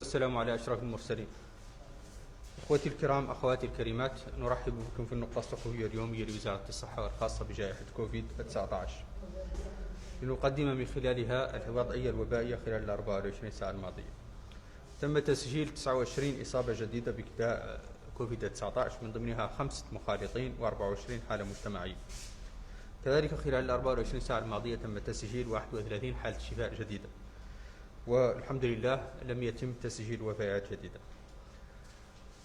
والسلام على أشرف المرسلين. إخوتي الكرام، أخواتي الكريمات، نرحب بكم في النقطة الصحفية اليومية لوزارة الصحة الخاصة بجائحة كوفيد-19 لنقدم من خلالها الوضعية الوبائية خلال 24 ساعة الماضية. تم تسجيل 29 إصابة جديدة بكداء كوفيد-19، من ضمنها 5 مخالطين و24 حالة مجتمعية. كذلك خلال 24 ساعة الماضية تم تسجيل 31 حالة شفاء جديدة، والحمد لله لم يتم تسجيل وفيات جديدة.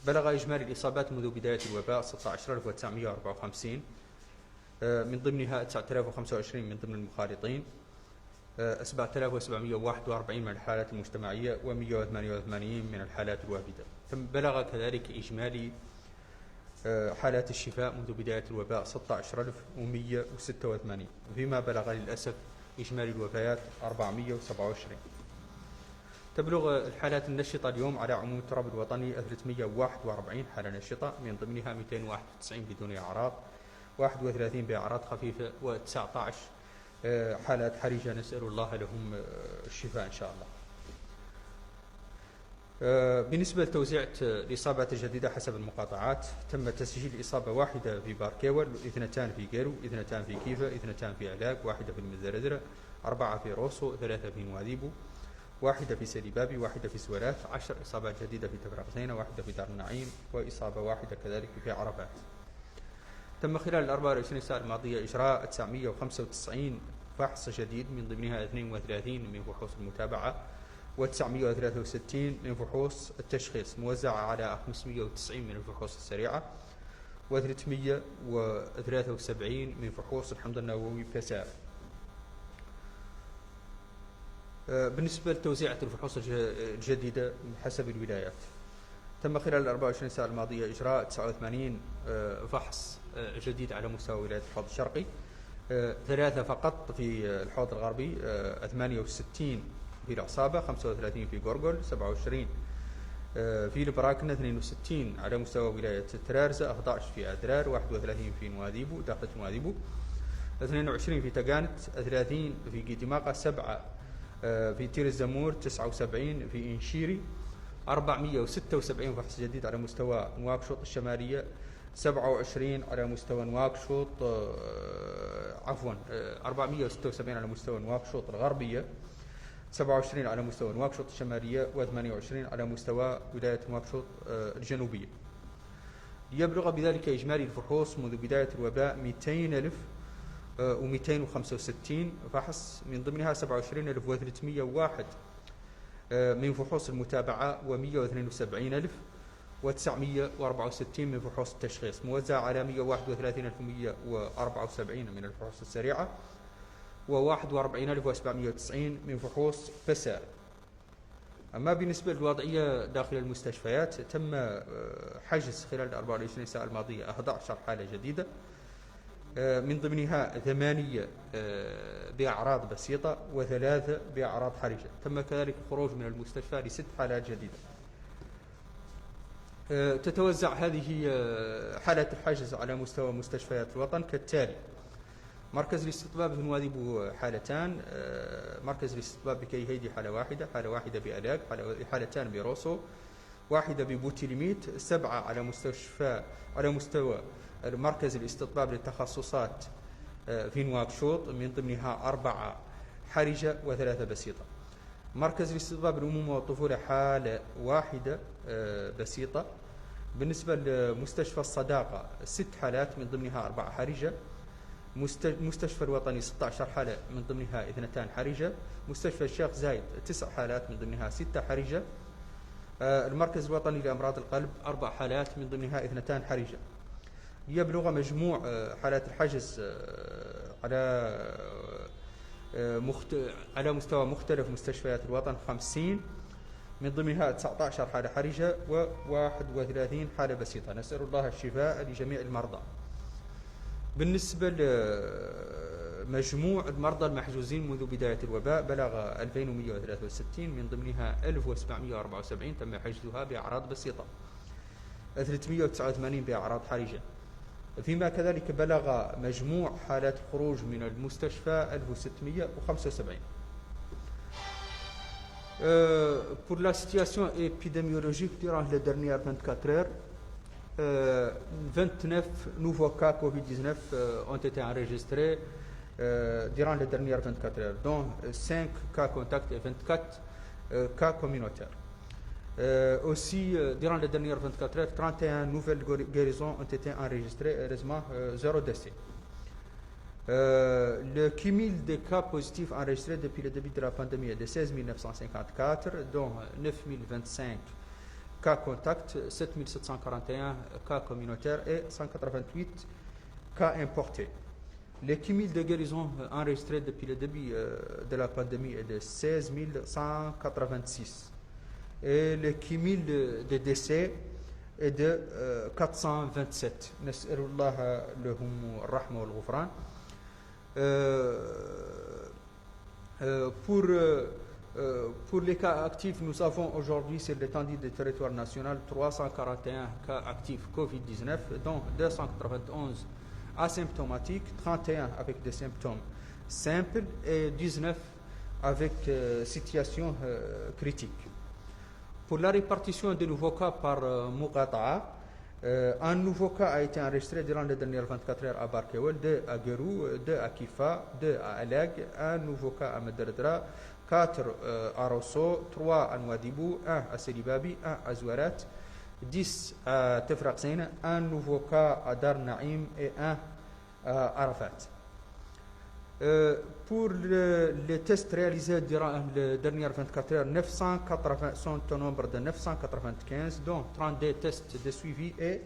بلغ إجمالي الإصابات منذ بداية الوباء 16954، من ضمنها 9025 من ضمن المخالطين، 7741 من الحالات المجتمعية، و188 من الحالات الوافدة. بلغ كذلك إجمالي حالات الشفاء منذ بداية الوباء 16186، فيما بلغ للأسف إجمالي الوفيات 427. تبلغ الحالات النشطة اليوم على عموم التراب الوطني 341 حالة نشطة، من ضمنها 291 بدون أعراض، 31 بأعراض خفيفة، و19 حالات حرجة نسأل الله لهم الشفاء إن شاء الله. بالنسبة لتوزيع الإصابات الجديدة حسب المقاطعات، تم تسجيل إصابة واحدة في باركيول، 2 في قيرو، 2 في كيفا، 2 في علاق، 1 في المزردرة، 4 في روسو، 3 في نواذيبو، 1 في سليبابي، 1 في سوالات، 10 إصابات جديدة في تبرقزينة، 1 في دار النعيم، وإصابة واحدة كذلك في عرفات. تم خلال 24 ساعة الماضية إجراء 995 فحص جديد، من ضمنها 32 من فحوص المتابعة، و963 من فحوص التشخيص، موزعة على 590 من الفحوص السريعة، و373 من فحوص الحمض النووي بسار. بالنسبة لتوزيع الفحوص الجديدة حسب الولايات، تم خلال 24 ساعة الماضية إجراء 89 فحص جديد على مستوى ولاية الحوض الشرقي، 3 فقط في الحوض الغربي، 68 في العصابة، 35 في غورغول، 27 في البراكنة، 62 على مستوى ولاية ترارزة، 11 في أدرار، 31 في نواذيبو داخل نواذيبو، 22 في تقانت، 30 في قيتماقة، 7 في تير الزمور، 79 في إنشيري، 476 فحص جديد على مستوى نواكشوط الشمالية، 27 على مستوى نواكشوط 476 على مستوى نواكشوط الغربية، 27 على مستوى نواكشوط الشمالية، و28 على مستوى ولاية نواكشوط الجنوبية. يبلغ بذلك إجمالي الفحوص منذ بداية الوباء 200,265 فحص، من ضمنها 27,301 من فحوص المتابعة، و172,964 من فحوص التشخيص، موزع على 131,174 من الفحوص السريعة، و41,790 من فحوص بسار. أما بالنسبة للوضعية داخل المستشفيات، تم حجز خلال 24 ساعة الماضية 11 حالة جديدة، من ضمنها 8 بأعراض بسيطة، و3 بأعراض حرجة. تم كذلك الخروج من المستشفى ل6 حالات جديدة. تتوزع هذه حالات الحجز على مستوى مستشفيات الوطن كالتالي: مركز الاستطباب بنواذيبو حالتان، مركز الاستطباب بكيهيدي حالة واحدة، حالة واحدة بألاق، حالتان بروسو، 1 ببوتيليميت، 7 على مستوى مركز الاستطباب للتخصصات في نواكشوط، من ضمنها 4 حرجة و3 بسيطة. مركز الاستطباب الأمومة والطفولة حالة واحدة بسيطة. بالنسبة لمستشفى الصداقة 6 حالات، من ضمنها 4 حرجة. مستشفى الوطني 16 حالة، من ضمنها 2 حرجة. مستشفى الشيخ زايد 9 حالات، من ضمنها 6 حرجة. المركز الوطني لأمراض القلب 4 حالات، من ضمنها 2 حرجة. يبلغ مجموع حالات الحجز على مستوى مختلف مستشفيات الوطن 50، من ضمنها 19 حالة حرجة و31 حالة بسيطة. نسأل الله الشفاء لجميع المرضى. بالنسبة لمجموع المرضى المحجوزين منذ بداية الوباء، بلغ 2163، من ضمنها 1774 تم حجزها بأعراض بسيطة، 389 بأعراض حرجة. فيما كذلك بلغ مجموع حالات الخروج من المستشفى 1675. Pour la situation épidémiologique durant les dernières 24 heures, 29 nouveaux cas Covid-19 ont été enregistrés durant les dernières 24 heures, dont 5 cas contacts et 24 cas communautaires. Aussi, durant les dernières 24 heures, 31 nouvelles guérisons ont été enregistrées, heureusement, 0 décès. Le cumul des cas positifs enregistrés depuis le début de la pandémie est de 16 954, dont 9 025 cas contacts, 7 741 cas communautaires et 188 cas importés. Le cumul de guérisons enregistrés depuis le début de la pandémie est de 16 186. Et le cumul de décès est de 427. Nas'alullah lahum rahma wal ghufran. Pour les cas actifs, nous avons aujourd'hui sur l'étendue du territoire national 341 cas actifs Covid-19, dont 291 asymptomatiques, 31 avec des symptômes simples et 19 avec situation critique. Pour la répartition des nouveaux cas par Muqata'a, un nouveau cas a été enregistré durant les dernières 24 heures à Barkewel, 2 à Gerou, 2 à Kifa, 2 à Alag, un nouveau cas à Mederdra, 4 à Rosso, 3 à Nouadhibou, 1 à Selibabi, 1 à Zouarat, 10 à Tefraqsina, un nouveau cas à Dar Naïm et 1 à Arafat. Pour les tests réalisés durant les dernières 24 heures, 980 sont au nombre de 995, dont 32 tests de suivi et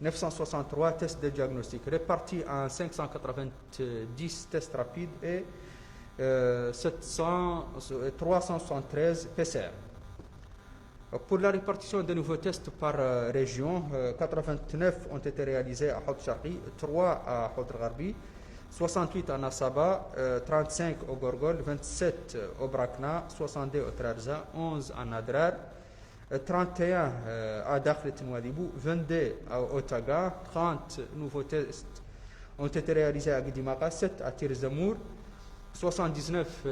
963 tests de diagnostic, répartis en 590 tests rapides et 373 PCR. Pour la répartition des nouveaux tests par région, 89 ont été réalisés à Houd Sharqi, 3 à Houd Gharbi, 68 à Nasaba, 35 au Gorgol, 27 au Brakna, 62 au Trarza, 11 à Nadrar, 31 à Dakhlet Nouadhibou, 22 à Otaga, 30 nouveaux tests ont été réalisés à Guidimaka, 7 à Tirzamour, 79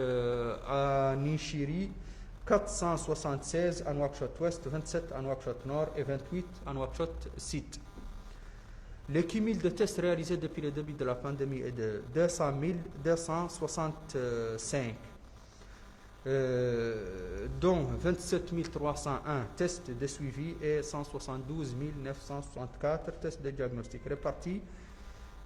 à Nishiri, 476 à Nouakchott Ouest, 27 à Nouakchott Nord et 28 à Nouakchott Sud. Le cumul de tests réalisés depuis le début de la pandémie est de 200 265, dont 27 301 tests de suivi et 172 964 tests de diagnostic répartis.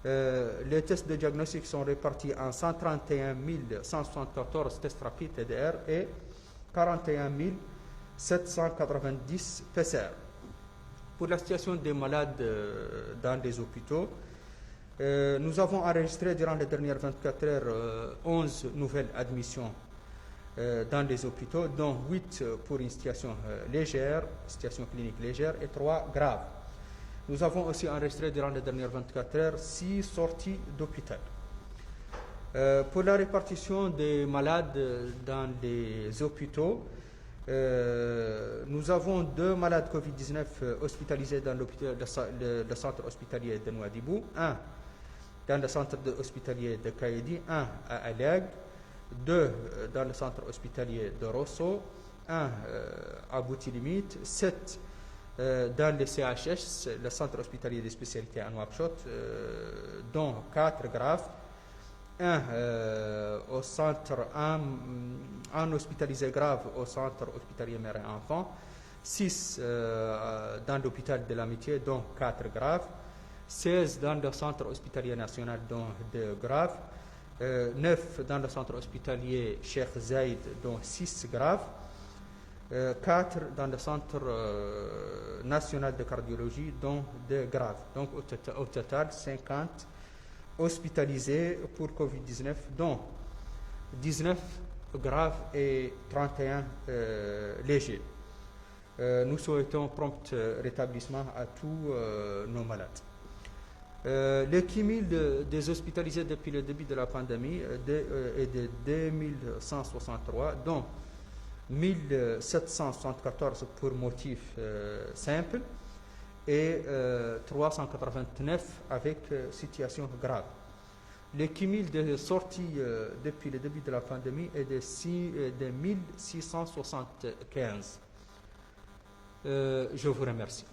Les tests de diagnostic sont répartis en 131 174 tests rapides TDR et 41 790 PCR. Pour la situation des malades dans les hôpitaux, nous avons enregistré durant les dernières 24 heures 11 nouvelles admissions dans les hôpitaux, dont 8 pour une situation légère, situation clinique légère, et 3 graves. Nous avons aussi enregistré durant les dernières 24 heures 6 sorties d'hôpital. Pour la répartition des malades dans les hôpitaux, nous avons 2 malades Covid-19 hospitalisés dans le centre hospitalier de Nouadhibou, 1 dans le centre hospitalier de Kaïdi, 1 à Alag, 2 dans le centre hospitalier de Rosso, 1 à Boutilimit, 7 dans le CHS, le centre hospitalier de spécialité à Nouakchott, dont 4 graves, 1 au centre, un hospitalisé grave au centre hospitalier mère et enfant, 6 dans l'hôpital de l'Amitié, dont 4 graves, 16 dans le centre hospitalier national, dont 2 graves, 9 dans le centre hospitalier Cheikh Zayed, dont 6 graves, 4 dans le centre national de cardiologie, dont 2 graves. Donc au total 50 hospitalisés pour Covid-19, dont 19 graves et 31 légers. Nous souhaitons prompt rétablissement à tous nos malades. Le cumul des hospitalisés depuis le début de la pandémie est de 2163, dont 1774 pour motif simple et 389 avec situation grave. Le cumul de sorties depuis le début de la pandémie est de 1675. Je vous remercie.